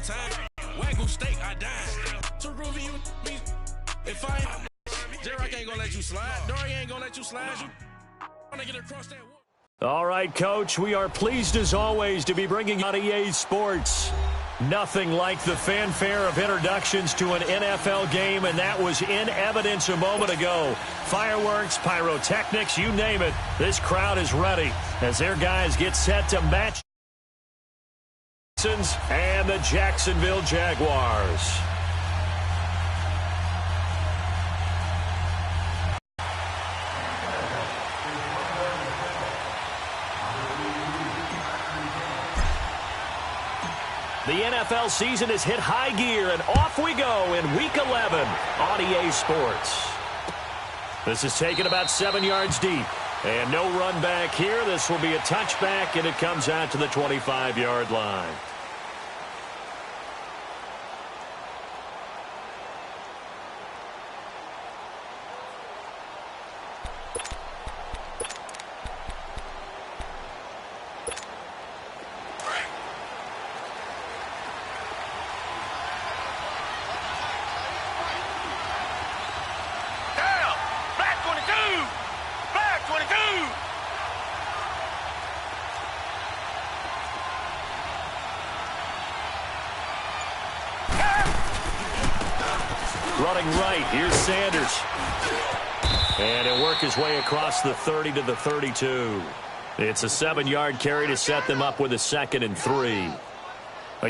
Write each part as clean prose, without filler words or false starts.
time. Wagyu steak, I dine. Too groovy, you me. If I ain't, J-Rock ain't gonna let you slide. Dory ain't gonna let you slide. You wanna get across that wall. All right, Coach, we are pleased as always to be bringing on EA Sports. Nothing like the fanfare of introductions to an NFL game, and that was in evidence a moment ago. Fireworks, pyrotechnics, you name it. This crowd is ready as their guys get set to match and the Jacksonville Jaguars. The NFL season has hit high gear, and off we go in Week 11 on EA Sports. This is taken about 7 yards deep, and no run back here. This will be a touchback, and it comes out to the 25-yard line. Running right, here's Sanders. And he'll work his way across the 30 to the 32. It's a 7-yard carry to set them up with a 2nd and 3.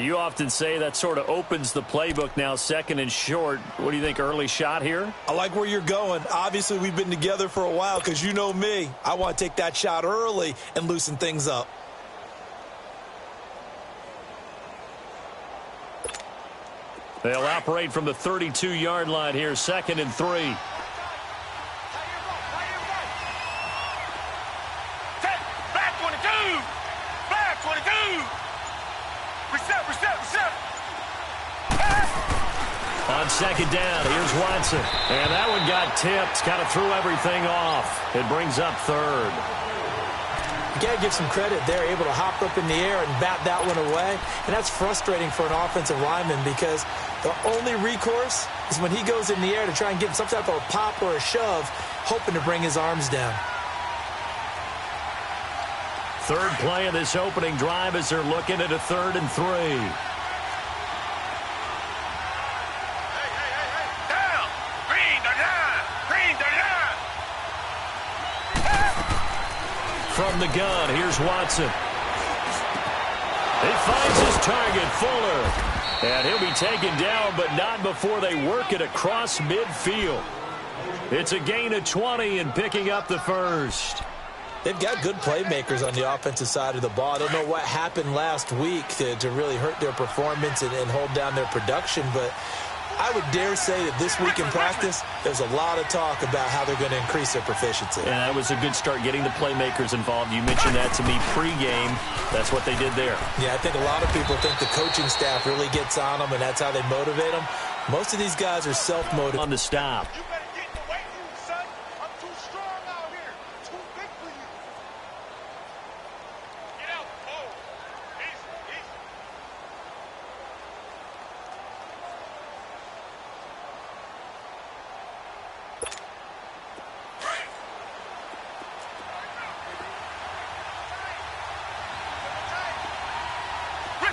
You often say that sort of opens the playbook now, 2nd and short. What do you think, early shot here? I like where you're going. Obviously, we've been together for a while because you know me. I want to take that shot early and loosen things up. They'll operate from the 32-yard line here, 2nd and 3. Back 22! Back 22! Reset! On 2nd down, here's Watson. And that one got tipped, kind of threw everything off. It brings up 3rd. You got to give some credit. They're able to hop up in the air and bat that one away. And that's frustrating for an offensive lineman because the only recourse is when he goes in the air to try and get some type of a pop or a shove, hoping to bring his arms down. 3rd play of this opening drive as they're looking at a 3rd and 3. Down! Green the line! From the gun, here's Watson. He finds his target, Fuller. And he'll be taken down, but not before they work it across midfield. It's a gain of 20 and picking up the 1st. They've got good playmakers on the offensive side of the ball. I don't know what happened last week to really hurt their performance and hold down their production, but I would dare say that this week in practice, there's a lot of talk about how they're going to increase their proficiency. And that was a good start, getting the playmakers involved. You mentioned that to me pregame. That's what they did there. Yeah, I think a lot of people think the coaching staff really gets on them, and that's how they motivate them. Most of these guys are self-motivated. On the stop. You better get in the weight room, son. I'm too strong out here. Too big for you. Get out. Oh, easy.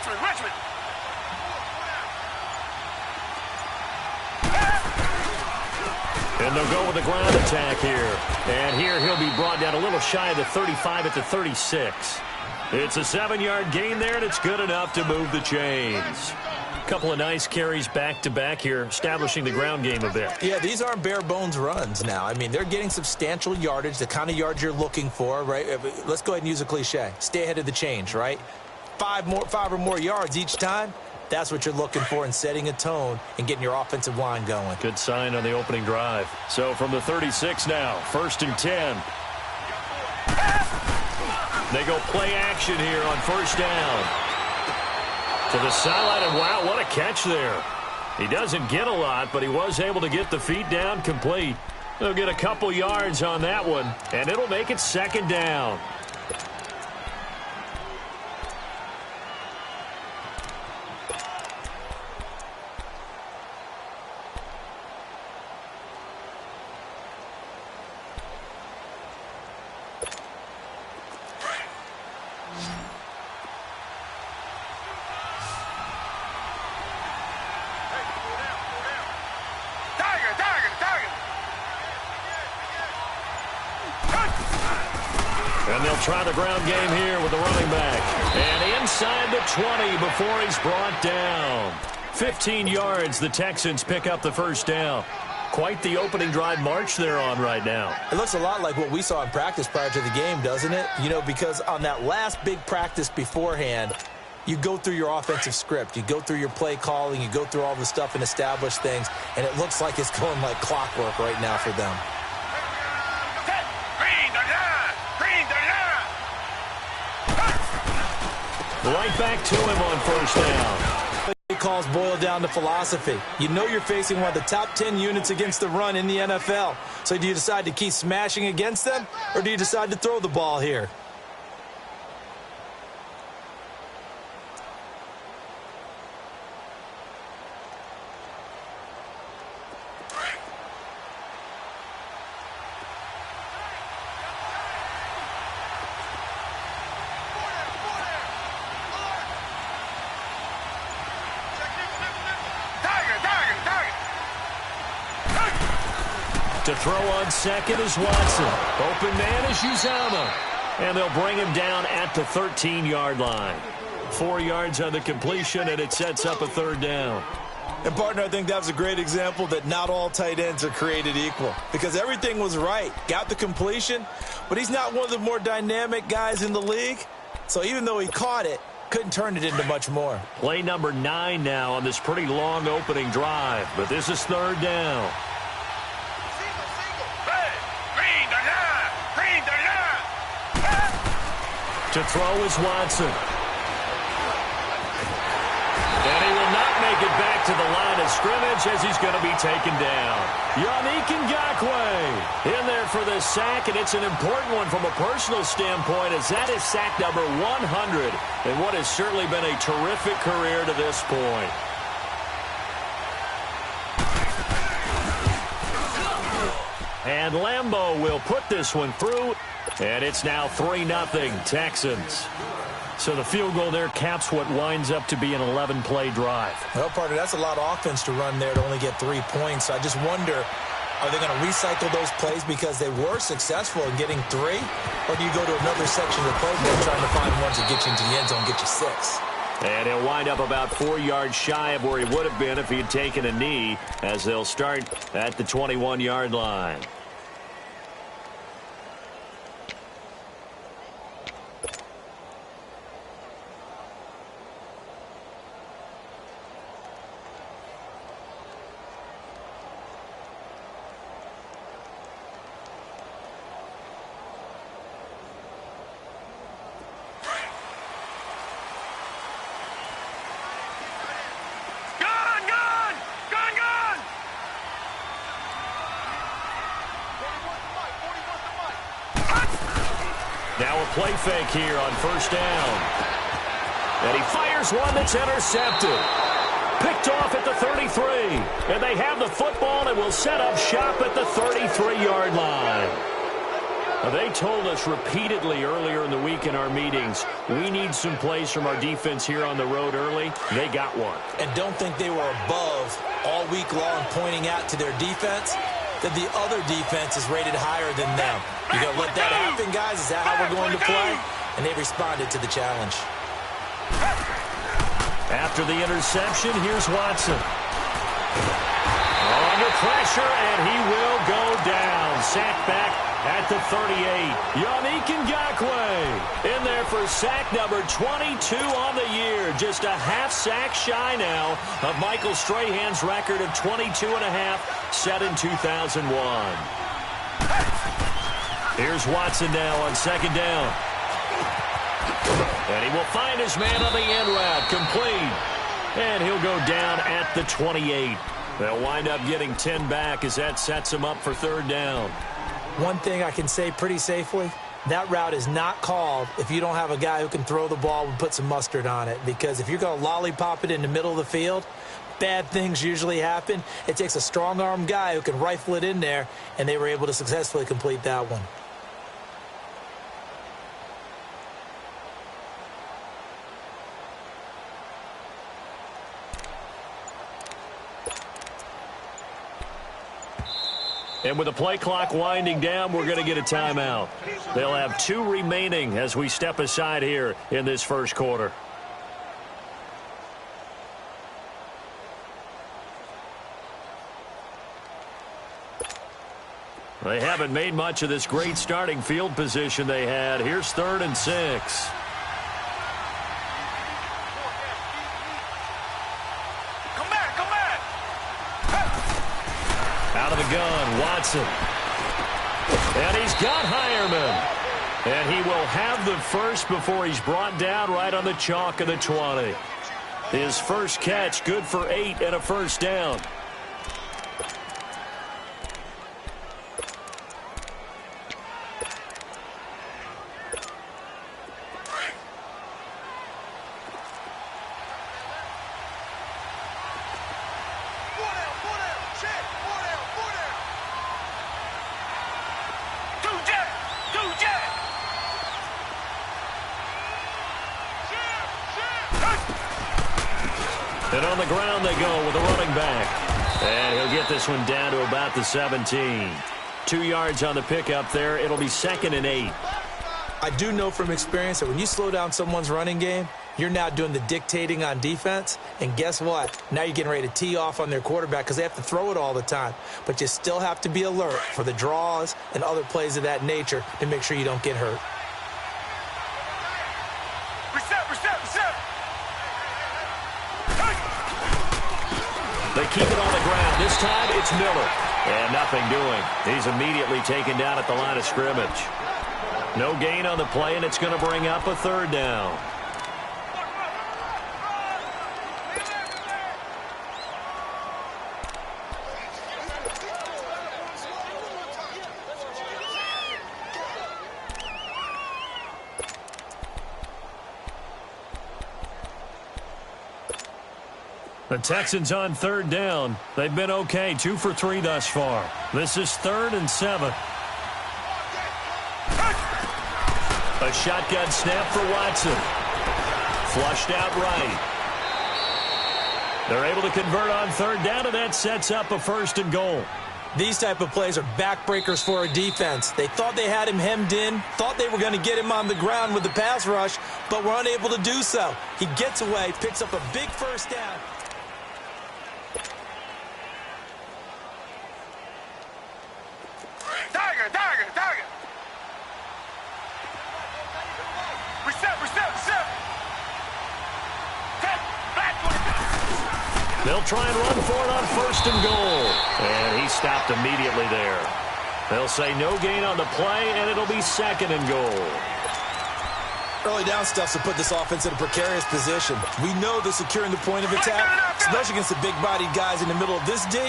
Richmond. And they'll go with the ground attack here. And here he'll be brought down a little shy of the 35 at the 36. It's a 7-yard gain there, and it's good enough to move the chains. Couple of nice carries back-to-back here, establishing the ground game a bit. Yeah, these aren't bare-bones runs now. I mean, they're getting substantial yardage, the kind of yards you're looking for, right? Let's go ahead and use a cliche. Stay ahead of the change, right? 5 or more yards each time. That's what you're looking for in setting a tone and getting your offensive line going. Good sign on the opening drive. So from the 36 now, 1st and 10. They go play action here on 1st down. To the sideline, and wow, what a catch there. He doesn't get a lot, but he was able to get the feet down complete. They'll get a couple yards on that one, and it'll make it 2nd down. And they'll try the ground game here with the running back. And inside the 20 before he's brought down. 15 yards, the Texans pick up the first down. Quite the opening drive march they're on right now. It looks a lot like what we saw in practice prior to the game, doesn't it? You know, because on that last big practice beforehand, you go through your offensive script. You go through your play calling. You go through all the stuff and establish things. And it looks like it's going like clockwork right now for them. Right back to him on first down. Calls boil down to philosophy. You know you're facing one of the top 10 units against the run in the NFL. So do you decide to keep smashing against them, or do you decide to throw the ball here? To throw on second is Watson. Open man is Uzomah. And they'll bring him down at the 13-yard line. 4 yards on the completion, and it sets up a third down. And, partner, I think that's a great example that not all tight ends are created equal. Because everything was right. Got the completion, but he's not one of the more dynamic guys in the league. So even though he caught it, couldn't turn it into much more. Play number 9 now on this pretty long opening drive. But this is third down. To throw is Watson. And he will not make it back to the line of scrimmage as he's going to be taken down. Yannick Ngakoue in there for the sack, and it's an important one from a personal standpoint as that is sack number 100 in what has certainly been a terrific career to this point. And Lambeau will put this one through. And it's now 3-0 Texans. So the field goal there caps what winds up to be an 11-play drive. Well, partner, that's a lot of offense to run there to only get 3 points. I just wonder, are they going to recycle those plays because they were successful in getting 3? Or do you go to another section of the playbook trying to find ones that get you into the end zone, get you 6? And he'll wind up about 4 yards shy of where he would have been if he had taken a knee as they'll start at the 21-yard line. Now a play fake here on first down. And he fires one that's intercepted. Picked off at the 33. And they have the football and will set up shop at the 33-yard line. Now, they told us repeatedly earlier in the week in our meetings, we need some plays from our defense here on the road early. They got one. And don't think they were above all week long pointing out to their defense that the other defense is rated higher than them. You going to let that happen, guys? Is that how we're going to play? And they responded to the challenge. After the interception, here's Watson. Under pressure, and he will go down. Sacked back at the 38. Yannick Ngakoue in there for sack number 22 on the year. Just a half sack shy now of Michael Strahan's record of 22.5 set in 2001. Here's Watson now on second down. And he will find his man on the end route. Complete. And he'll go down at the 28. They'll wind up getting 10 back as that sets him up for third down. One thing I can say pretty safely, that route is not called if you don't have a guy who can throw the ball and put some mustard on it. Because if you're going to lollipop it in the middle of the field, bad things usually happen. It takes a strong-arm guy who can rifle it in there, and they were able to successfully complete that one. And with the play clock winding down, we're going to get a timeout. They'll have 2 remaining as we step aside here in this first quarter. They haven't made much of this great starting field position they had. Here's 3rd and 6. Out of the gun, Watson. And he's got Heuerman. And he will have the first before he's brought down right on the chalk of the 20. His first catch, good for 8 and a first down. And on the ground they go with a running back. And he'll get this one down to about the 17. 2 yards on the pickup there. It'll be 2nd and 8. I do know from experience that when you slow down someone's running game, you're now doing the dictating on defense. And guess what? Now you're getting ready to tee off on their quarterback because they have to throw it all the time. But you still have to be alert for the draws and other plays of that nature to make sure you don't get hurt. They keep it on the ground. This time it's Miller. And nothing doing. He's immediately taken down at the line of scrimmage. No gain on the play, and it's going to bring up a 3rd down. The Texans on 3rd down. They've been okay, 2 for 3 thus far. This is 3rd and 7. A shotgun snap for Watson. Flushed out right. They're able to convert on 3rd down, and that sets up a 1st and goal. These type of plays are backbreakers for a defense. They thought they had him hemmed in, thought they were going to get him on the ground with the pass rush, but were unable to do so. He gets away, picks up a big 1st down. They'll try and run for it on 1st and goal. And he stopped immediately there. They'll say no gain on the play, and it'll be 2nd and goal. Early down stuff to put this offense in a precarious position. We know that securing the point of attack, especially against the big-bodied guys in the middle of this D,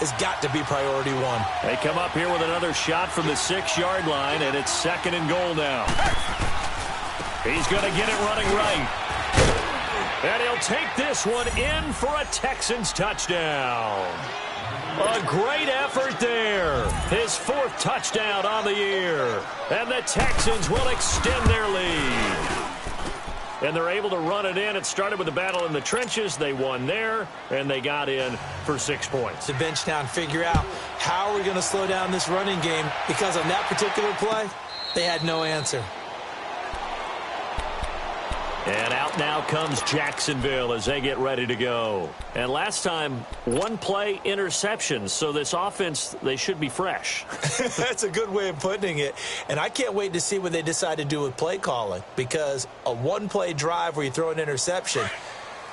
has got to be priority 1. They come up here with another shot from the 6-yard line, and it's 2nd and goal now. He's going to get it running right. And he'll take this one in for a Texans touchdown. A great effort there. His 4th touchdown on the year. And the Texans will extend their lead. And they're able to run it in. It started with a battle in the trenches. They won there, and they got in for 6 points. To bench down, figure out how are we going to slow down this running game, because on that particular play, they had no answer. And out now comes Jacksonville as they get ready to go. And last time, 1 play interception. So this offense, they should be fresh. That's a good way of putting it. And I can't wait to see what they decide to do with play calling, because a 1-play drive where you throw an interception,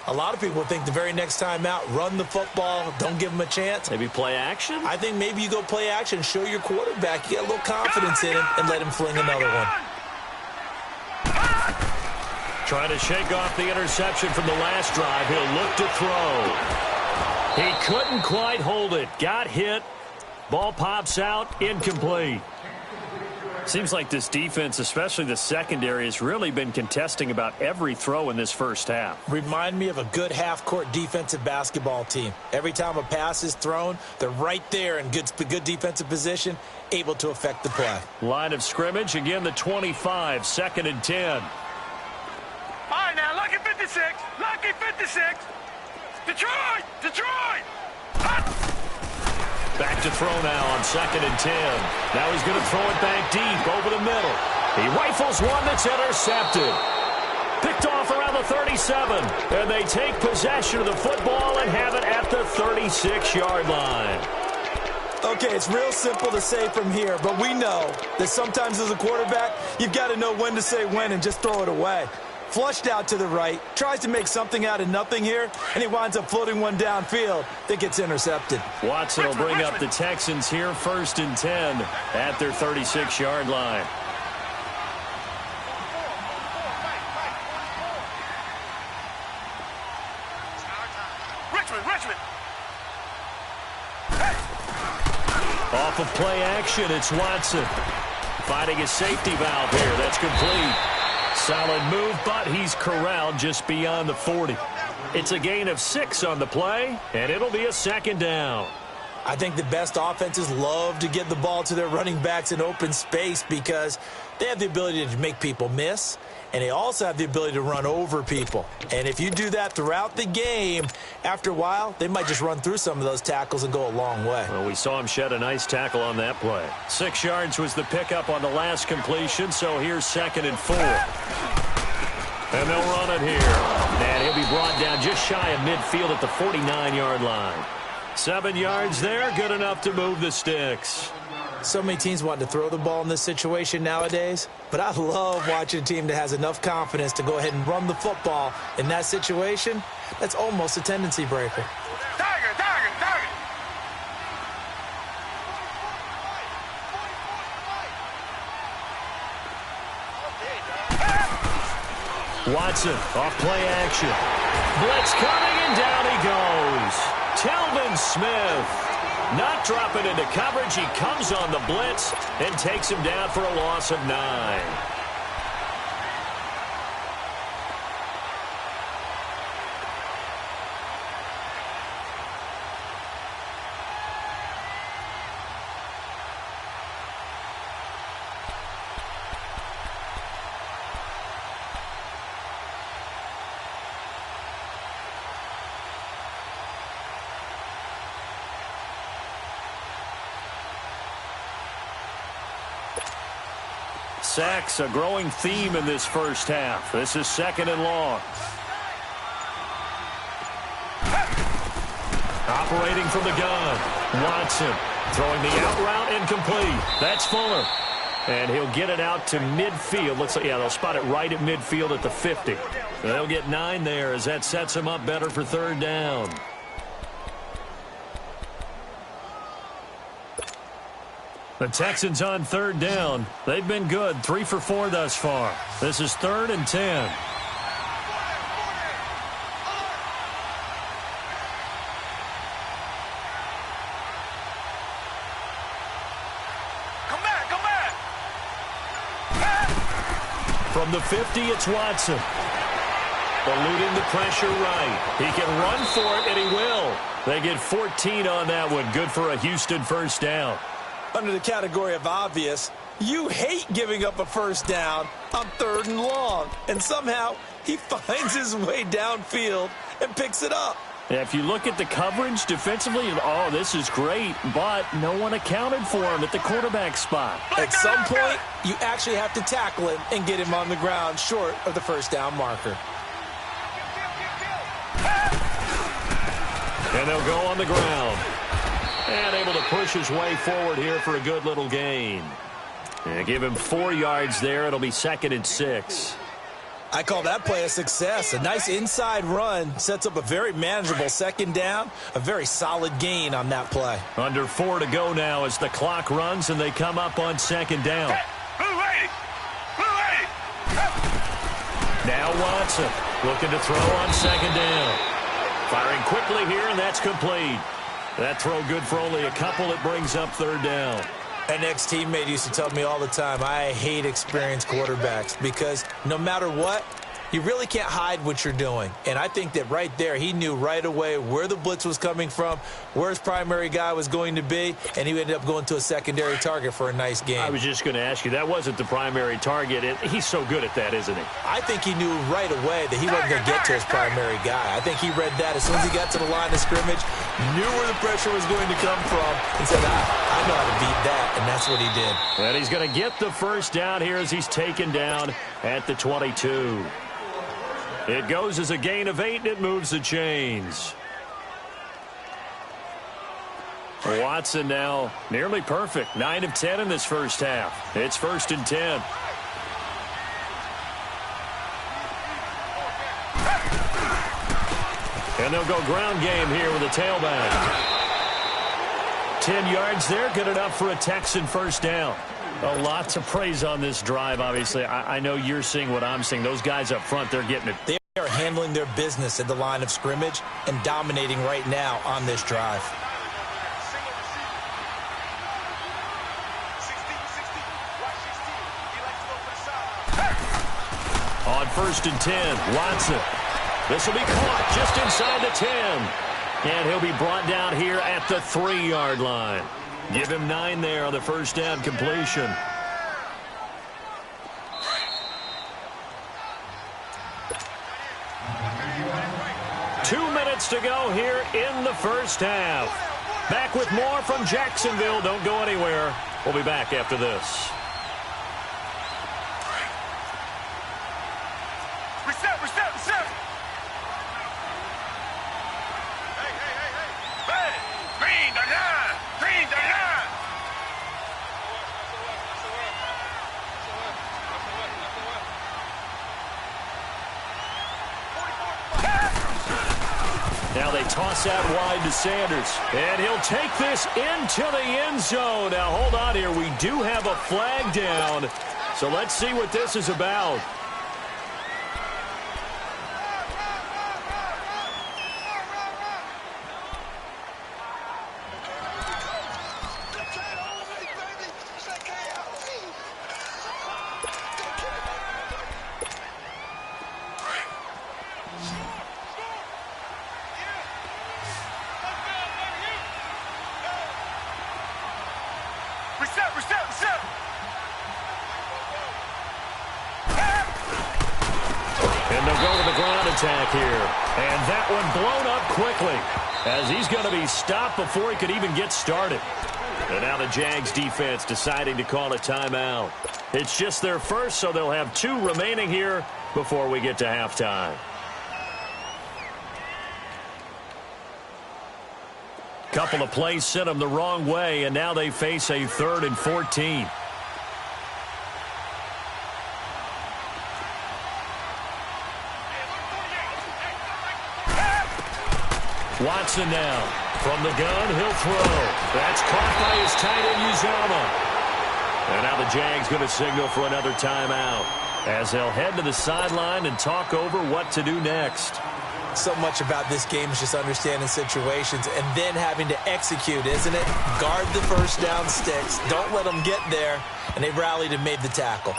a lot of people think the very next time out, run the football, don't give them a chance. Maybe play action? I think maybe you go play action, show your quarterback, you get a little confidence in him, and let him fling another one. Trying to shake off the interception from the last drive. He'll look to throw. He couldn't quite hold it. Got hit. Ball pops out. Incomplete. Seems like this defense, especially the secondary, has really been contesting about every throw in this first half. Remind me of a good half-court defensive basketball team. Every time a pass is thrown, they're right there in good defensive position, able to affect the play. Line of scrimmage, again the 25, 2nd and 10. All right, now, lucky 56. Lucky 56. Detroit! Detroit! Hot! Back to throw now on 2nd and 10. Now he's going to throw it back deep over the middle. He rifles one that's intercepted. Picked off around the 37. And they take possession of the football and have it at the 36-yard line. Okay, it's real simple to say from here, but we know that sometimes as a quarterback, you've got to know when to say when and just throw it away. Flushed out to the right, tries to make something out of nothing here, and he winds up floating one downfield that gets intercepted. Watson will bring up the Texans here 1st and 10 at their 36-yard line. Off of play action, it's Watson. Finding a safety valve here. That's complete. Solid move, but he's corralled just beyond the 40. It's a gain of 6 on the play, and it'll be a 2nd down. I think the best offenses love to get the ball to their running backs in open space because they have the ability to make people miss, and they also have the ability to run over people. And if you do that throughout the game, after a while, they might just run through some of those tackles and go a long way. Well, we saw him shed a nice tackle on that play. 6 yards was the pickup on the last completion, so here's 2nd and 4. And they'll run it here. And he'll be brought down just shy of midfield at the 49-yard line. 7 yards there, good enough to move the sticks. So many teams want to throw the ball in this situation nowadays, but I love watching a team that has enough confidence to go ahead and run the football in that situation. That's almost a tendency breaker. Tiger, tiger, tiger. Watson off play action. Blitz coming, and down he goes. Telvin Smith. Not dropping into coverage. He comes on the blitz and takes him down for a loss of 9. Sacks, a growing theme in this first half. This is 2nd and long. Operating from the gun. Watson throwing the out route incomplete. That's Fuller. And he'll get it out to midfield. Looks like, yeah, they'll spot it right at midfield at the 50. They'll get 9 there as that sets them up better for 3rd down. The Texans on 3rd down. They've been good, 3 for 4 thus far. This is 3rd and 10. Come back, come back. From the 50, it's Watson. Eluding the pressure right. He can run for it, and he will. They get 14 on that one. Good for a Houston 1st down. Under the category of obvious, you hate giving up a 1st down on 3rd and long. And somehow he finds his way downfield and picks it up. Yeah, if you look at the coverage defensively, oh, this is great, but no one accounted for him at the quarterback spot. At some point, you actually have to tackle him and get him on the ground short of the 1st down marker. And they'll go on the ground. And able to push his way forward here for a good little gain. And give him 4 yards there. It'll be 2nd and 6. I call that play a success. A nice inside run sets up a very manageable 2nd down. A very solid gain on that play. Under 4 to go now as the clock runs and they come up on 2nd down. Now Watson looking to throw on 2nd down. Firing quickly here, and that's complete. That throw good for only a couple. It brings up 3rd down. An ex-teammate used to tell me all the time, I hate experienced quarterbacks because no matter what, You really can't hide what you're doing. And I think that right there, he knew right away where the blitz was coming from, where his primary guy was going to be, and he ended up going to a secondary target for a nice game. I was just going to ask you, that wasn't the primary target. He's so good at that, isn't he? I think he knew right away that he wasn't going to get to his primary guy. I think he read that as soon as he got to the line of scrimmage, knew where the pressure was going to come from, and said, I know how to beat that, and that's what he did. And he's going to get the first down here as he's taken down at the 22. It goes as a gain of 8, and it moves the chains. Watson now nearly perfect. 9 of 10 in this first half. It's 1st and 10. And they'll go ground game here with a tailback. 10 yards there, good enough for a Texan first down. A lot to praise on this drive, obviously. I know you're seeing what I'm seeing. Those guys up front, they're getting it. They are handling their business at the line of scrimmage and dominating right now on this drive. On 1st and 10, Watson. This will be caught just inside the 10. And he'll be brought down here at the 3-yard line. Give him 9 there on the first down completion. Two minutes to go here in the first half. Back with more from Jacksonville. Don't go anywhere. We'll be back after this. Reset. Hey. Green the line. Now they toss out wide to Sanders. And he'll take this into the end zone. Now hold on here. We do have a flag down. So let's see what this is about. Reset. And they'll go to the ground attack here. And that one blown up quickly as he's going to be stopped before he could even get started. And now the Jags defense deciding to call a timeout. It's just their first, so they'll have 2 remaining here before we get to halftime. Couple of plays sent them the wrong way, and now they face a 3rd and 14. Watson now. From the gun, he'll throw. That's caught by his tight end, Uzomah. And now the Jags going to signal for another timeout as they'll head to the sideline and talk over what to do next. So much about this game is just understanding situations and then having to execute, isn't it? Guard the first down sticks. Don't let them get there. And they rallied and made the tackle.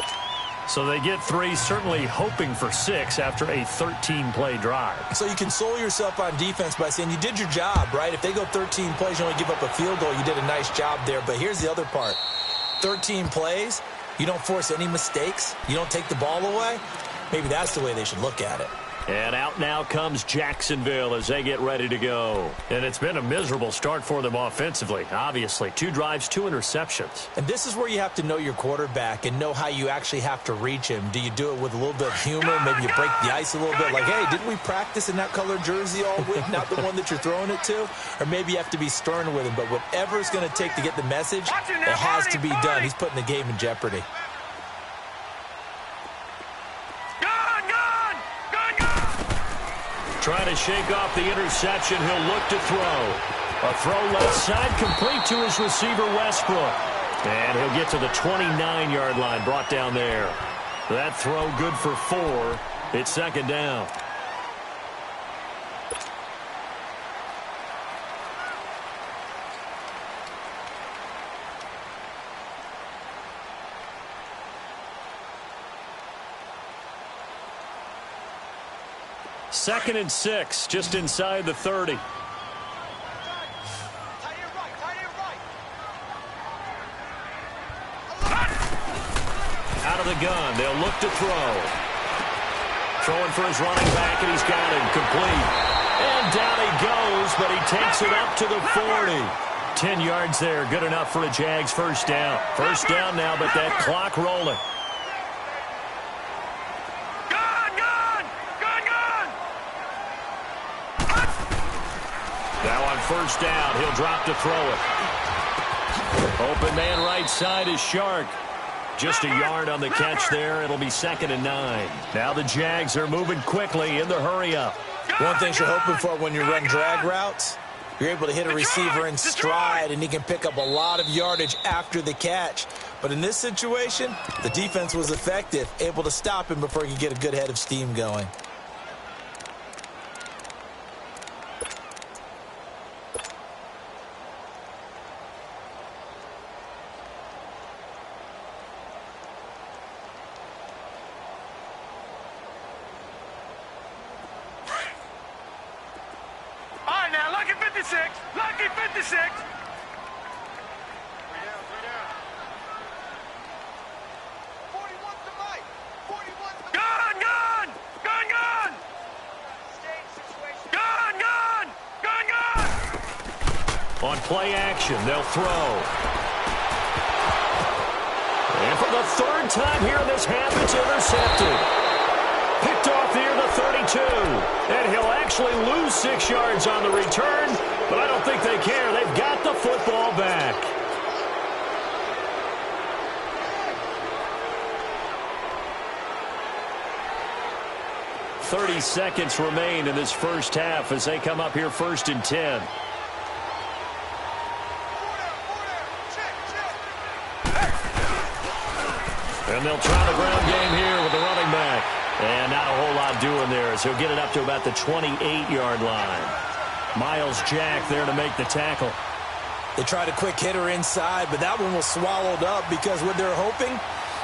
So they get 3, certainly hoping for 6 after a 13-play drive. So you console yourself on defense by saying you did your job, right? If they go 13 plays, you only give up a field goal, you did a nice job there. But here's the other part. 13 plays, you don't force any mistakes, you don't take the ball away. Maybe that's the way they should look at it. And out now comes Jacksonville as they get ready to go. And it's been a miserable start for them offensively, obviously. 2 drives, 2 interceptions. And this is where you have to know your quarterback and know how you actually have to reach him. Do you do it with a little bit of humor? Maybe you break the ice a little bit. Like, hey, didn't we practice in that colored jersey all week? Not the one that you're throwing it to? Or maybe you have to be stern with him. But whatever it's going to take to get the message, it has to be done. He's putting the game in jeopardy. Trying to shake off the interception. He'll look to throw. A throw left side complete to his receiver, Westbrook. And he'll get to the 29-yard line, brought down there. That throw good for 4. It's 2nd down. 2nd and 6, just inside the 30. Out of the gun, they'll look to throw. Throwing for his running back, and he's got him complete. And down he goes, but he takes it up to the 40. 10 yards there, good enough for a Jags first down. First down now, but that clock rolling. Now on first down, he'll drop to throw it. Open man right side is Shark. Just a yard on the catch there. It'll be 2nd and 9. Now the Jags are moving quickly in the hurry up. One thing you're hoping for when you run drag routes, you're able to hit a receiver in stride, and he can pick up a lot of yardage after the catch. But in this situation, the defense was effective, able to stop him before he could get a good head of steam going. Lucky 56. 3 down. On play action, they'll throw. And for the 3rd time here in this half, it's intercepted. Picked off near the 32. And he'll actually lose 6 yards on the return, but I don't think they care. They've got the football back. "30 seconds remain in this first half as they come up here 1st and 10. And they'll try the ground game here with the running back. And not a whole lot doing there as he'll get it up to about the 28-yard line. Miles Jack there to make the tackle. They tried a quick hitter inside, but that one was swallowed up because what they're hoping,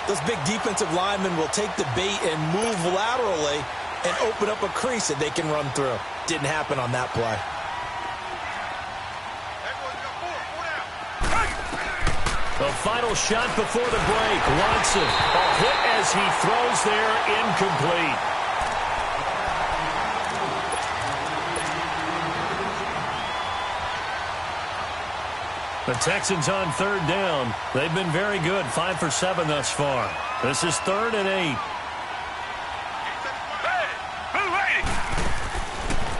those big defensive linemen will take the bait and move laterally and open up a crease that they can run through. Didn't happen on that play. The final shot before the break. Watson, a hit as he throws there, incomplete. The Texans on 3rd down. They've been very good, 5 for 7 thus far. This is 3rd and 8.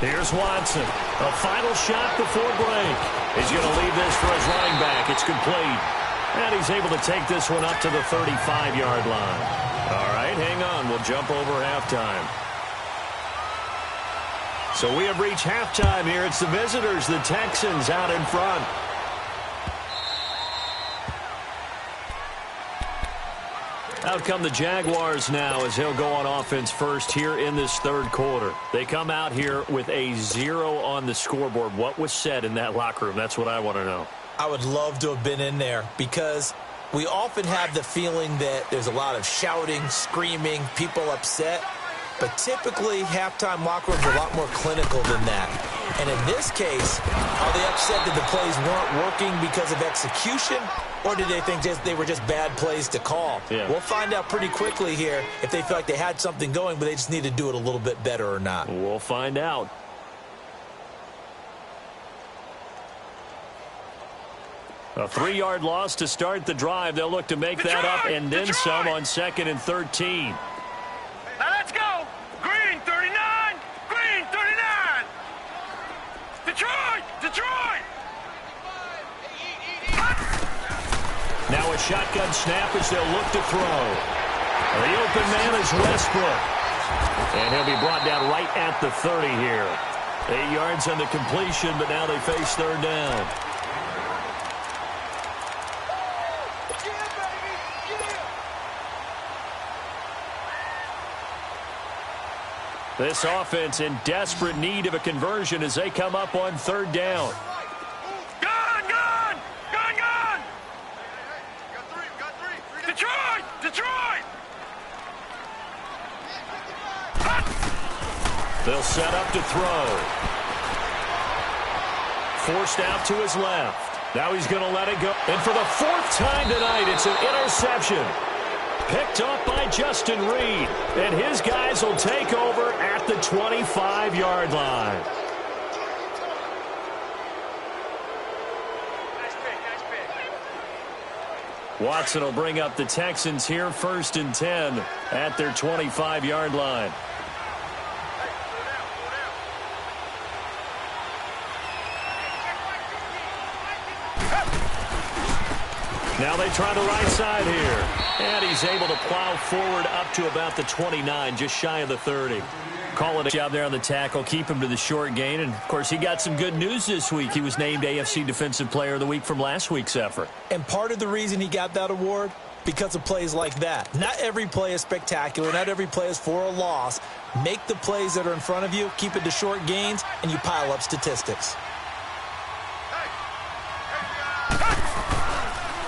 Here's Watson. A final shot before break. He's going to leave this for his running back. It's complete. And he's able to take this one up to the 35-yard line. All right, hang on. We'll jump over halftime. So we have reached halftime here. It's the visitors, the Texans, out in front. Out come the Jaguars now as he'll go on offense first here in this 3rd quarter. They come out here with a 0 on the scoreboard. What was said in that locker room? That's what I want to know. I would love to have been in there because we often have the feeling that there's a lot of shouting, screaming, people upset. But typically, halftime locker rooms are a lot more clinical than that. And in this case, are they upset that the plays weren't working because of execution? Or did they think they were just bad plays to call? Yeah. We'll find out pretty quickly here if they feel like they had something going, but they just need to do it a little bit better or not. We'll find out. A 3-yard loss to start the drive. They'll look to make that up and then some on 2nd and 13. Now let's go. Green 39. Green 39. Detroit. Detroit. Now a shotgun snap as they'll look to throw. The open man is Westbrook. And he'll be brought down right at the 30 here. 8 yards on the completion, but now they face 3rd down. This offense in desperate need of a conversion as they come up on 3rd down. Gun! Got three. Detroit! They'll set up to throw. Forced out to his left. Now he's going to let it go. And for the fourth time tonight, it's an interception. Picked up by Justin Reed. And his guys will take over at the 25-yard line. Watson will bring up the Texans here 1st and 10 at their 25-yard line. Now they try the right side here. And he's able to plow forward up to about the 29, just shy of the 30. Calling a job there on the tackle, keep him to the short gain. And, of course, he got some good news this week. He was named AFC Defensive Player of the Week from last week's effort. And part of the reason he got that award, because of plays like that. Not every play is spectacular. Not every play is for a loss. Make the plays that are in front of you, keep it to short gains, and you pile up statistics.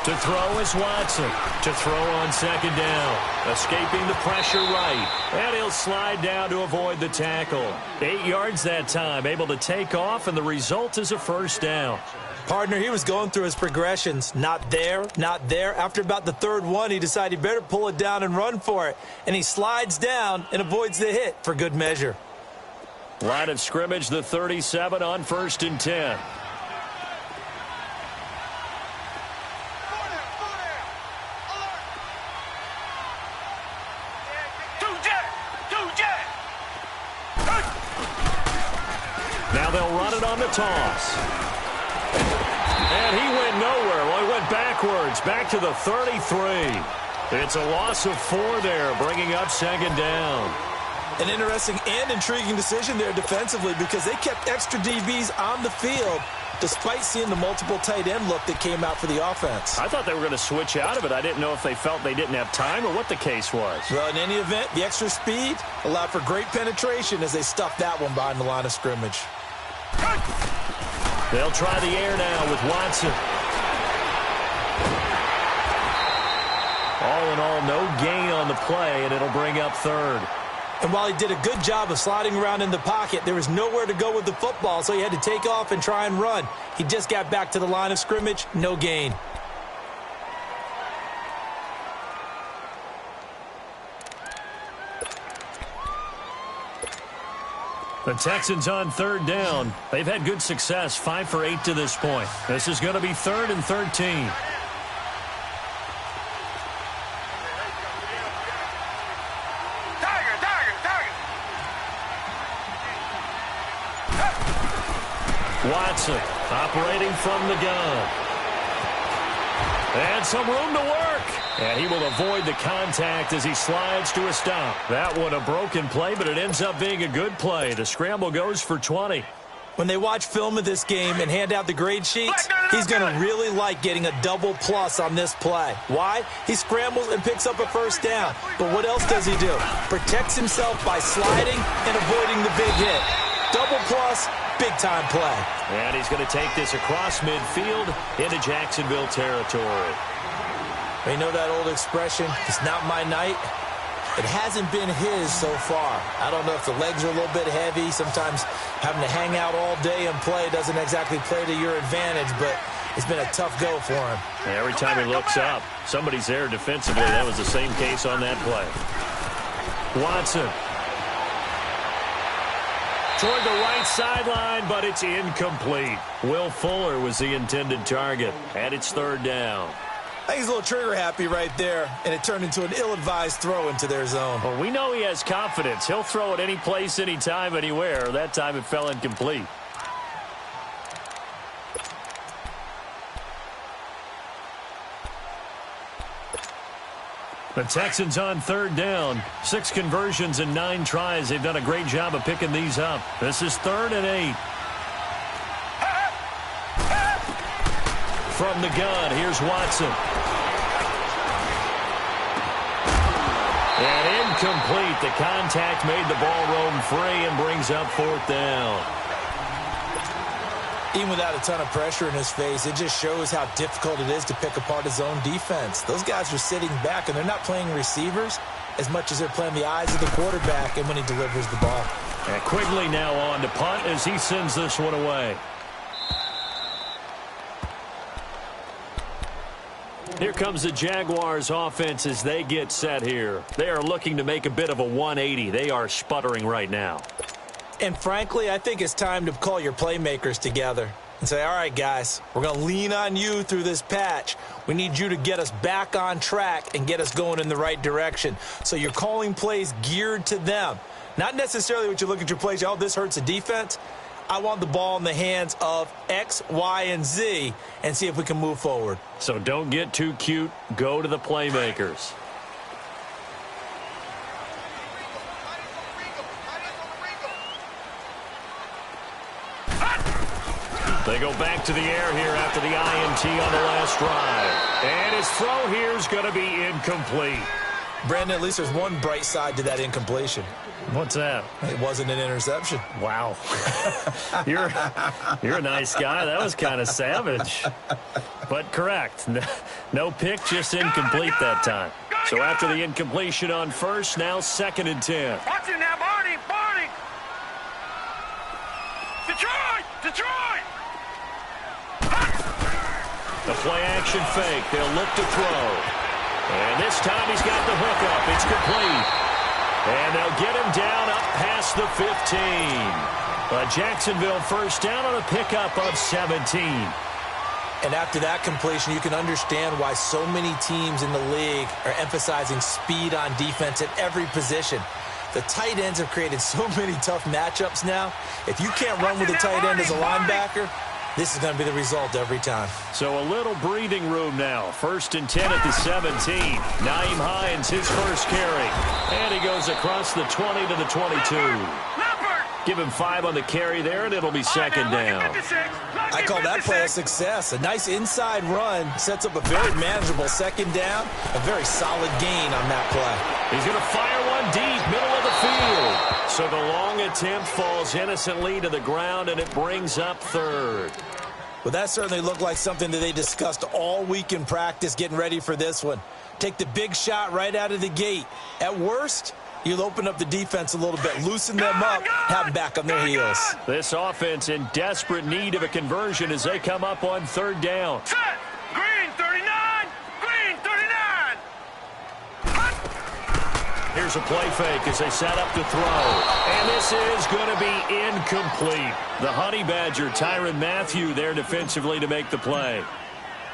To throw is Watson. To throw on 2nd down. Escaping the pressure right. And he'll slide down to avoid the tackle. 8 yards that time. Able to take off, and the result is a 1st down. Partner, he was going through his progressions. Not there, not there. After about the 3rd one, he decided he better pull it down and run for it. And he slides down and avoids the hit for good measure. Line of scrimmage, the 37 on 1st and 10. Now they'll run it on the toss. And he went nowhere. Well, he went backwards, back to the 33. It's a loss of 4 there, bringing up 2nd down. An interesting and intriguing decision there defensively, because they kept extra DBs on the field despite seeing the multiple tight end look that came out for the offense. I thought they were going to switch out of it. I didn't know if they felt they didn't have time or what the case was. Well, in any event, the extra speed allowed for great penetration as they stuffed that one behind the line of scrimmage. They'll try the air now with Watson. All in all, no gain on the play, and it'll bring up 3rd. And while he did a good job of sliding around in the pocket, there was nowhere to go with the football, so he had to take off and try and run. He just got back to the line of scrimmage, no gain. The Texans on 3rd down. They've had good success, 5 for 8 to this point. This is going to be 3rd and 13. Watson operating from the gun. And some room to work. And he will avoid the contact as he slides to a stop. That one a broken play, but it ends up being a good play. The scramble goes for 20. When they watch film of this game and hand out the grade sheets, he's going to really like getting a double plus on this play. Why? He scrambles and picks up a 1st down. But what else does he do? Protects himself by sliding and avoiding the big hit. Double plus, big-time play. And he's going to take this across midfield into Jacksonville territory. You know that old expression, it's not my night? It hasn't been his so far. I don't know if the legs are a little bit heavy. Sometimes having to hang out all day and play doesn't exactly play to your advantage, but it's been a tough go for him. Every time he looks up, somebody's there defensively. That was the same case on that play. Watson. Toward the right sideline, but it's incomplete. Will Fuller was the intended target, and it's 3rd down. I think he's a little trigger happy right there, and it turned into an ill-advised throw into their zone. Well, we know he has confidence. He'll throw it any place, anytime, anywhere. That time it fell incomplete. The Texans on 3rd down. 6 conversions and 9 tries. They've done a great job of picking these up. This is 3rd and 8. From the gun, here's Watson. And incomplete. The contact made the ball roam free and brings up 4th down. Even without a ton of pressure in his face, it just shows how difficult it is to pick apart his own defense. Those guys are sitting back, and they're not playing receivers as much as they're playing the eyes of the quarterback and when he delivers the ball. And Quigley now on to punt as he sends this one away. Here comes the Jaguars offense as they get set here. They are looking to make a bit of a 180. They are sputtering right now. And frankly, I think it's time to call your playmakers together and say, all right, guys, we're going to lean on you through this patch. We need you to get us back on track and get us going in the right direction. So you're calling plays geared to them. Not necessarily what you look at your plays, oh, this hurts the defense. I want the ball in the hands of X, Y, and Z and see if we can move forward. So don't get too cute. Go to the playmakers. They go back to the air here after the INT on the last drive. And his throw here is going to be incomplete. Brandon, at least there's one bright side to that incompletion. What's that? It wasn't an interception. Wow. You're a nice guy. That was kind of savage. But correct. No pick, just incomplete that time. So after the incompletion on first, now 2nd and 10. Watch it now, Barney! Barney! Detroit! Detroit! The play action fake. They'll look to throw. And this time he's got the hookup. It's complete. And they'll get him down up past the 15. A Jacksonville first down on a pickup of 17. And after that completion, you can understand why so many teams in the league are emphasizing speed on defense at every position. The tight ends have created so many tough matchups now. If you can't run with a tight end as a linebacker, this is going to be the result every time. So a little breathing room now. 1st and 10 at the 17. Nyheim Hines, his first carry. And he goes across the 20 to the 22. Give him 5 on the carry there, and it'll be 2nd down. I call that play a success. A nice inside run sets up a very manageable 2nd down. A very solid gain on that play. He's going to fire one deep, middle of the field. So the long attempt falls innocently to the ground, and it brings up 3rd. Well, that certainly looked like something that they discussed all week in practice getting ready for this one. Take the big shot right out of the gate. At worst, you'll open up the defense a little bit, loosen them up, have them back on their heels. This offense in desperate need of a conversion as they come up on 3rd down. Set! Green 39! Green 39! Here's a play fake as they set up to throw. And this is going to be incomplete. The Honey Badger, Tyrann Mathieu, there defensively to make the play.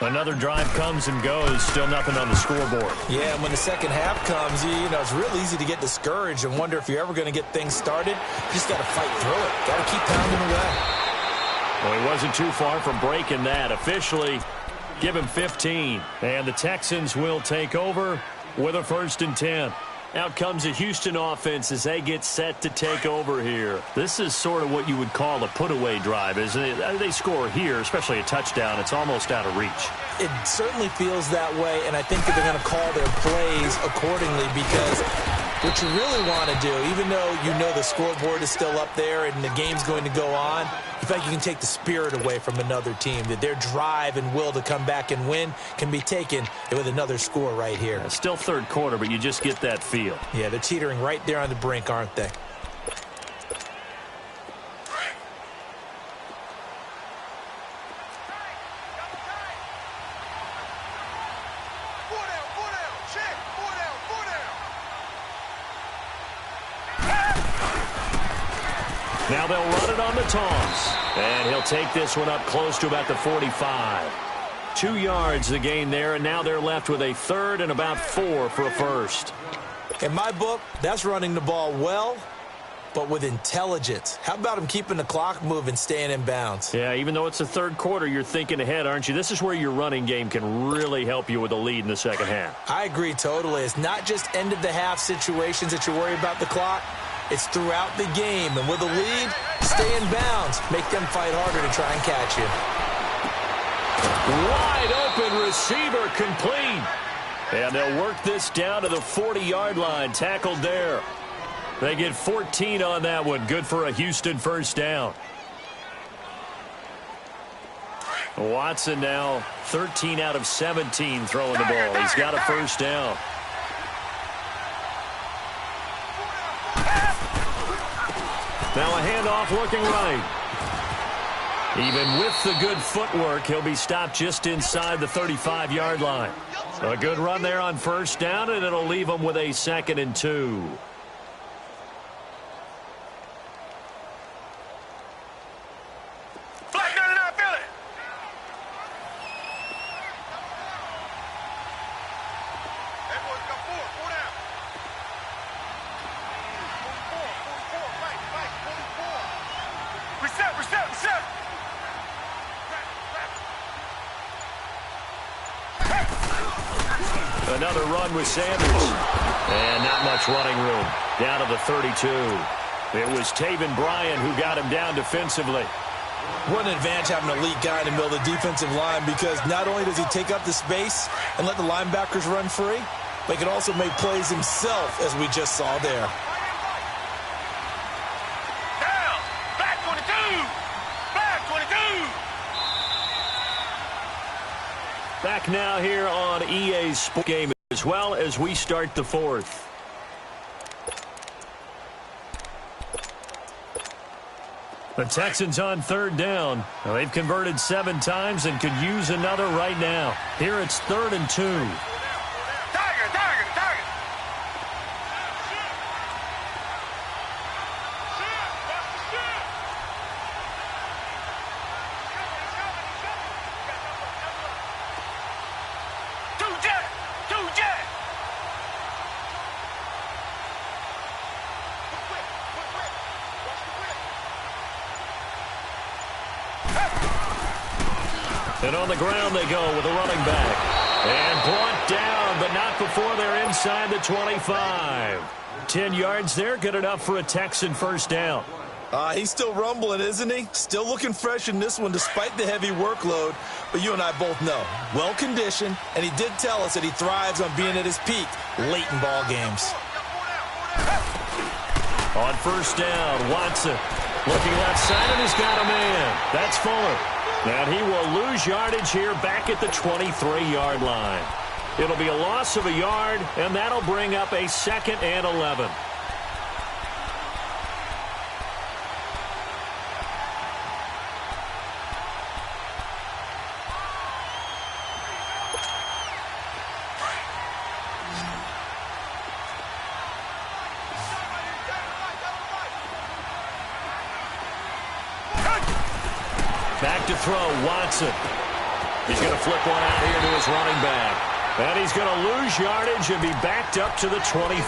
Another drive comes and goes. Still nothing on the scoreboard. Yeah, and when the second half comes, you know, it's real easy to get discouraged and wonder if you're ever going to get things started. You just got to fight through it. Got to keep pounding away. Well, he wasn't too far from breaking that. Officially, give him 15. And the Texans will take over with a 1st and 10. Out comes a Houston offense as they get set to take over here. This is sort of what you would call a put-away drive, isn't it? They score here, especially a touchdown. It's almost out of reach. It certainly feels that way, and I think that they're going to call their plays accordingly because what you really want to do, even though you know the scoreboard is still up there and the game's going to go on, in fact, you can take the spirit away from another team, that their drive and will to come back and win can be taken with another score right here. It's still 3rd quarter, but you just get that feel. Yeah, they're teetering right there on the brink, aren't they? Now they'll run it on the toss. And he'll take this one up close to about the 45. 2 yards the gain there, and now they're left with a 3rd and about 4 for a first. In my book, that's running the ball well, but with intelligence. How about him keeping the clock moving, staying in bounds? Yeah, even though it's the 3rd quarter, you're thinking ahead, aren't you? This is where your running game can really help you with a lead in the 2nd half. I agree totally. It's not just end-of-the-half situations that you worry about the clock. It's throughout the game. And with a lead, stay in bounds. Make them fight harder to try and catch you. Wide open receiver complete. And they'll work this down to the 40-yard line. Tackled there. They get 14 on that one. Good for a Houston first down. Watson now 13 out of 17 throwing the ball. He's got a first down. off looking right. Even with the good footwork, he'll be stopped just inside the 35-yard line. A good run there on first down, and it'll leave him with a 2nd and 2. Another run with Sanders. And not much running room. Down to the 32. It was Taven Bryan who got him down defensively. What an advantage having an elite guy in the middle of the defensive line, because not only does he take up the space and let the linebackers run free, but he can also make plays himself, as we just saw there. Down! Back 22! Back 22! Back now here on EA Sports Game as well as we start the 4th. The Texans on 3rd down. Well, they've converted 7 times and could use another right now. Here it's 3rd and 2. Tiger! Tiger! Tiger! And on the ground they go with a running back. And brought down, but not before they're inside the 25. 10 yards there, good enough for a Texan first down. He's still rumbling, isn't he? Still looking fresh in this one despite the heavy workload. But you and I both know, well-conditioned, and he did tell us that he thrives on being at his peak late in ball games. On first down, Watson looking left side, and he's got a man. That's Fuller. And he will lose yardage here back at the 23-yard line. It'll be a loss of a yard, and that'll bring up a 2nd and 11. Back to throw, Watson. He's going to flip one out here to his running back. And he's going to lose yardage and be backed up to the 25.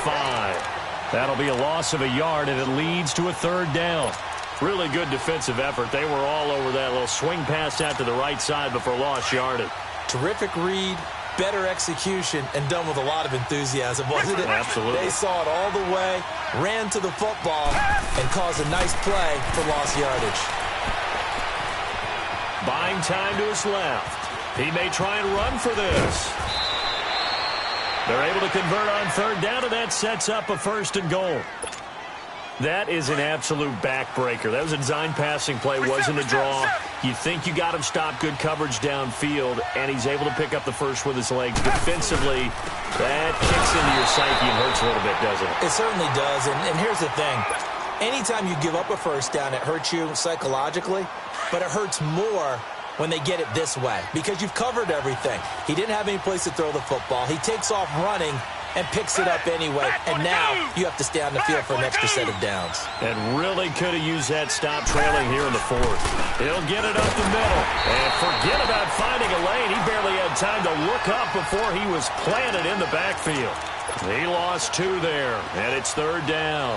That'll be a loss of a yard, and it leads to a 3rd down. Really good defensive effort. They were all over that little swing pass out to the right side before lost yardage. Terrific read, better execution, and done with a lot of enthusiasm, wasn't it? Absolutely. They saw it all the way, ran to the football, and caused a nice play for lost yardage. Buying time to his left. He may try and run for this. They're able to convert on 3rd down, and that sets up a 1st and goal. That is an absolute backbreaker. That was a design passing play, wasn't a draw. You think you got him stopped, good coverage downfield, and he's able to pick up the first with his legs. Defensively, that kicks into your psyche and hurts a little bit, doesn't it? It certainly does, and here's the thing. Anytime you give up a 1st down, it hurts you psychologically, but it hurts more when they get it this way because you've covered everything. He didn't have any place to throw the football. He takes off running and picks it up anyway, and now you have to stay on the field for an extra set of downs. And really could have used that stop trailing here in the 4th. He'll get it up the middle. And forget about finding a lane. He barely had time to look up before he was planted in the backfield. He lost 2 there, and it's 3rd down.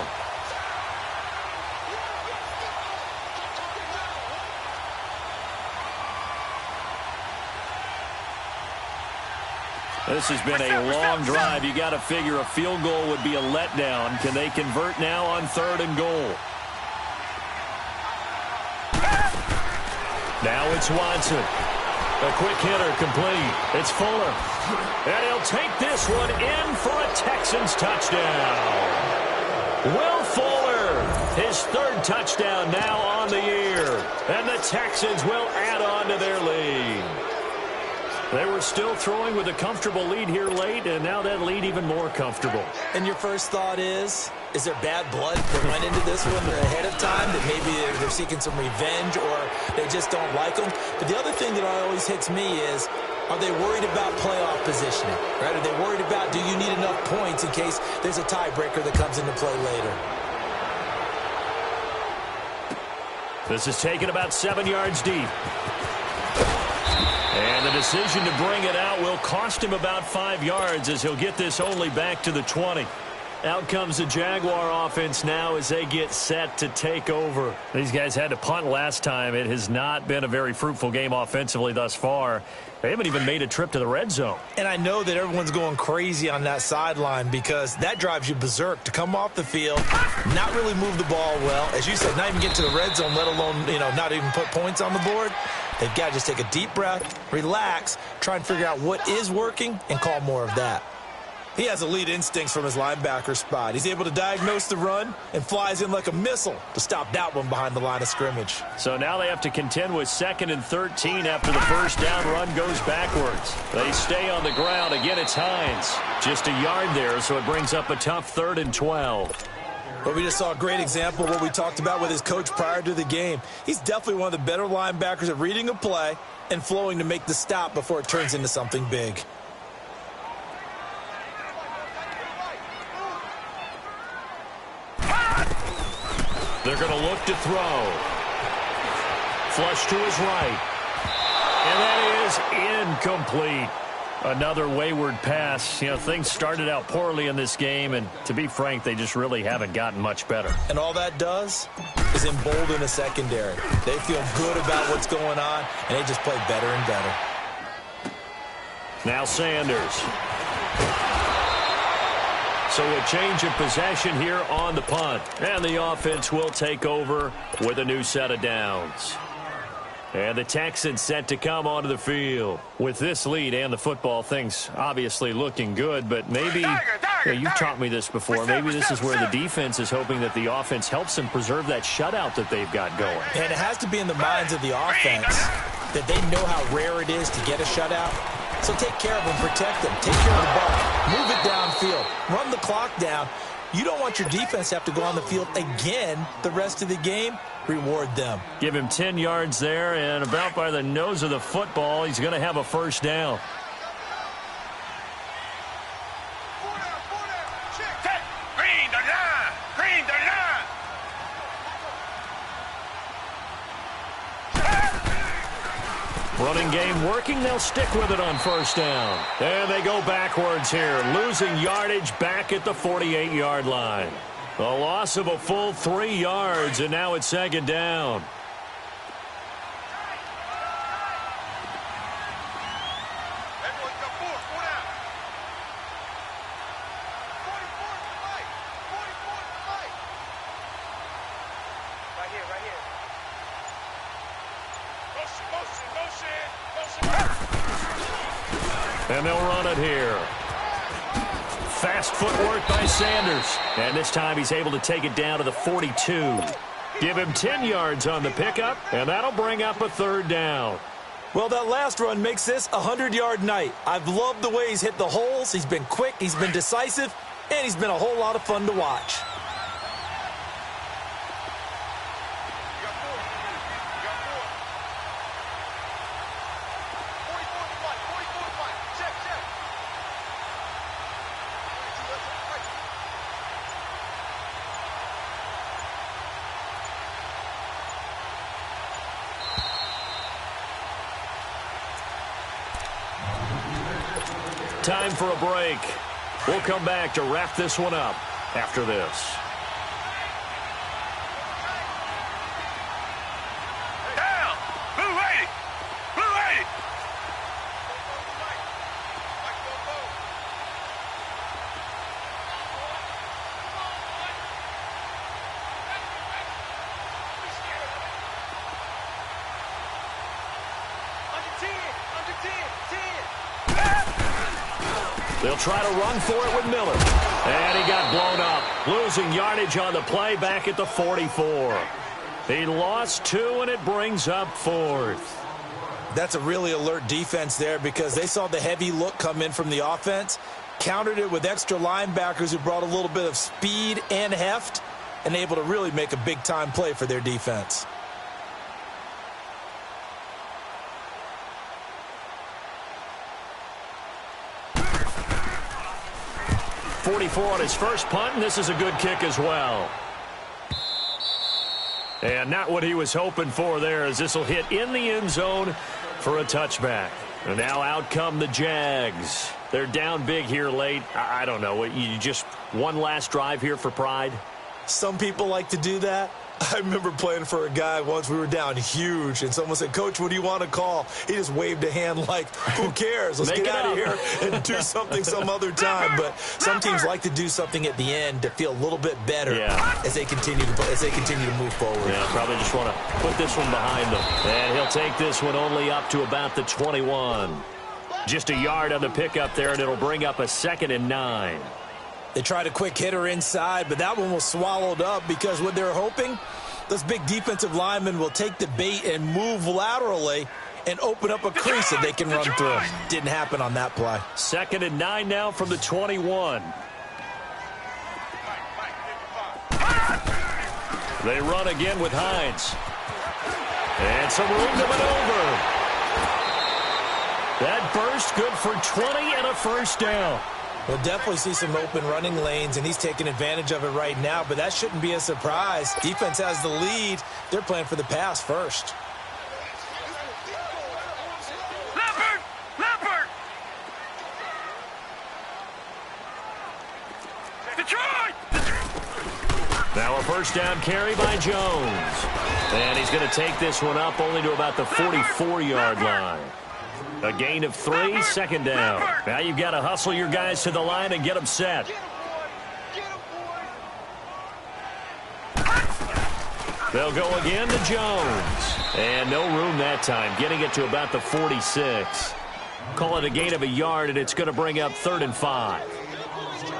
This has been a long drive. You got to figure a field goal would be a letdown. Can they convert now on 3rd and goal? Now it's Watson. A quick hitter complete. It's Fuller. And he'll take this one in for a Texans touchdown. Will Fuller, his 3rd touchdown now on the year. And the Texans will add on to their lead. They were still throwing with a comfortable lead here late, and now that lead even more comfortable. And your first thought is there bad blood that went into this one ahead of time, that maybe they're seeking some revenge or they just don't like them? But the other thing that always hits me is, are they worried about playoff positioning? Right? Are they worried about, do you need enough points in case there's a tiebreaker that comes into play later? This is taken about 7 yards deep. And the decision to bring it out will cost him about 5 yards as he'll get this only back to the 20. Out comes the Jaguar offense now as they get set to take over. These guys had to punt last time. It has not been a very fruitful game offensively thus far. They haven't even made a trip to the red zone. And I know that everyone's going crazy on that sideline because that drives you berserk to come off the field, not really move the ball well. As you said, not even get to the red zone, let alone, not even put points on the board. They've got to just take a deep breath, relax, try and figure out what is working, and call more of that. He has elite instincts from his linebacker spot. He's able to diagnose the run and flies in like a missile to stop that one behind the line of scrimmage. So now they have to contend with 2nd and 13 after the first down run goes backwards. They stay on the ground. Again, it's Hines. Just a yard there, so it brings up a tough 3rd and 12. But we just saw a great example of what we talked about with his coach prior to the game. He's definitely one of the better linebackers at reading a play and flowing to make the stop before it turns into something big. They're going to look to throw. Flush to his right. And that is incomplete. Another wayward pass. Things started out poorly in this game, and to be frank, they just really haven't gotten much better. And all that does is embolden a secondary. They feel good about what's going on, and they just play better and better. Now Sanders. So a change of possession here on the punt. And the offense will take over with a new set of downs. And the Texans set to come onto the field. With this lead and the football, things obviously looking good, but maybe, you've taught me this before, maybe this is where the defense is hoping that the offense helps them preserve that shutout that they've got going. And it has to be in the minds of the offense that they know how rare it is to get a shutout. So take care of them, protect them, take care of the ball, move it downfield, run the clock down. You don't want your defense to have to go on the field again the rest of the game. Reward them. Give him 10 yards there, and about by the nose of the football, he's going to have a first down. Running game working. They'll stick with it on first down. And they go backwards here, losing yardage back at the 48-yard line. A loss of a full 3 yards, and now it's 2nd down. And they'll run it here. Fast footwork by Sanders. And this time he's able to take it down to the 42. Give him 10 yards on the pickup, and that'll bring up a 3rd down. Well, that last run makes this a 100-yard night. I've loved the way he's hit the holes. He's been quick, he's been decisive, and he's been a whole lot of fun to watch. Time for a break. We'll come back to wrap this one up after this. Down! Blue 80! Blue 80! They'll try to run for it with Miller. And he got blown up. Losing yardage on the play back at the 44. He lost 2, and it brings up 4th. That's a really alert defense there because they saw the heavy look come in from the offense, countered it with extra linebackers who brought a little bit of speed and heft, and able to really make a big-time play for their defense. .44 on his first punt, and this is a good kick as well. And not what he was hoping for there, as this will hit in the end zone for a touchback. And now out come the Jags. They're down big here late. I don't know. You just one last drive here for pride? Some people like to do that. I remember playing for a guy once. We were down huge, and someone said, "Coach, what do you want to call?" He just waved a hand like, who cares? Let's get out of here and do something some other time. But some teams like to do something at the end to feel a little bit better as they continue to move forward. Yeah, probably just want to put this one behind them. And he'll take this one only up to about the 21. Just a yard on the pickup there, and it'll bring up a 2nd and 9. They tried a quick hitter inside, but that one was swallowed up because what they're hoping, those big defensive linemen will take the bait and move laterally and open up a crease that they can run through. Didn't happen on that play. 2nd and 9 now from the 21. They run again with Hines. And some room to maneuver. That burst good for 20 and a first down. We'll definitely see some open running lanes, and he's taking advantage of it right now, but that shouldn't be a surprise. Defense has the lead. They're playing for the pass first. Leopard! Detroit! Now a first down carry by Jones. And he's going to take this one up only to about the 44-yard line. A gain of 3, 2nd down. Now you've got to hustle your guys to the line and get them set. They'll go again to Jones. And no room that time, getting it to about the 46. Call it a gain of a yard, and it's going to bring up 3rd and 5.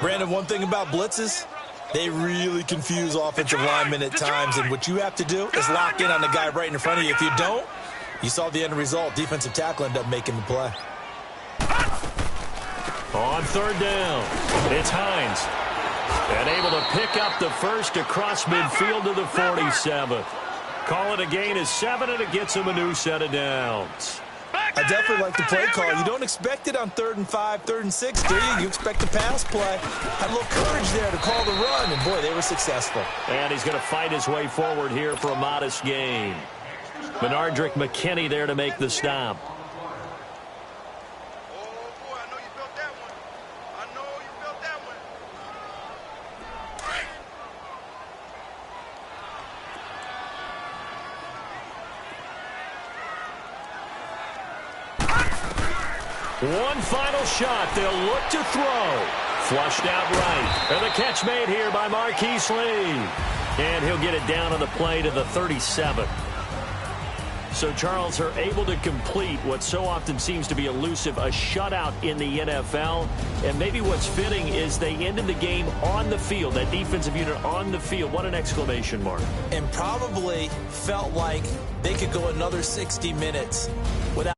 Brandon, one thing about blitzes, they really confuse offensive linemen at times, and what you have to do is lock in on the guy right in front of you. If you don't, you saw the end result. Defensive tackle ended up making the play. On 3rd down, it's Hines. And able to pick up the first across midfield to the 47th. Call it a gain of 7, and it gets him a new set of downs. I definitely like the play call. You don't expect it on 3rd and 5, 3rd and 6, do you? You expect the pass play. Had a little courage there to call the run, and boy, they were successful. And he's going to fight his way forward here for a modest gain. Benardrick McKinney there to make the stop. Oh, boy, I know you felt that one. I know you felt that one. One final shot. They'll look to throw. Flushed out right. And the catch made here by Marquise Lee. And he'll get it down on the play to the 37th. So, Charles, are able to complete what so often seems to be elusive, a shutout in the NFL. And maybe what's fitting is they ended the game on the field, that defensive unit on the field. What an exclamation mark. And probably felt like they could go another 60 minutes without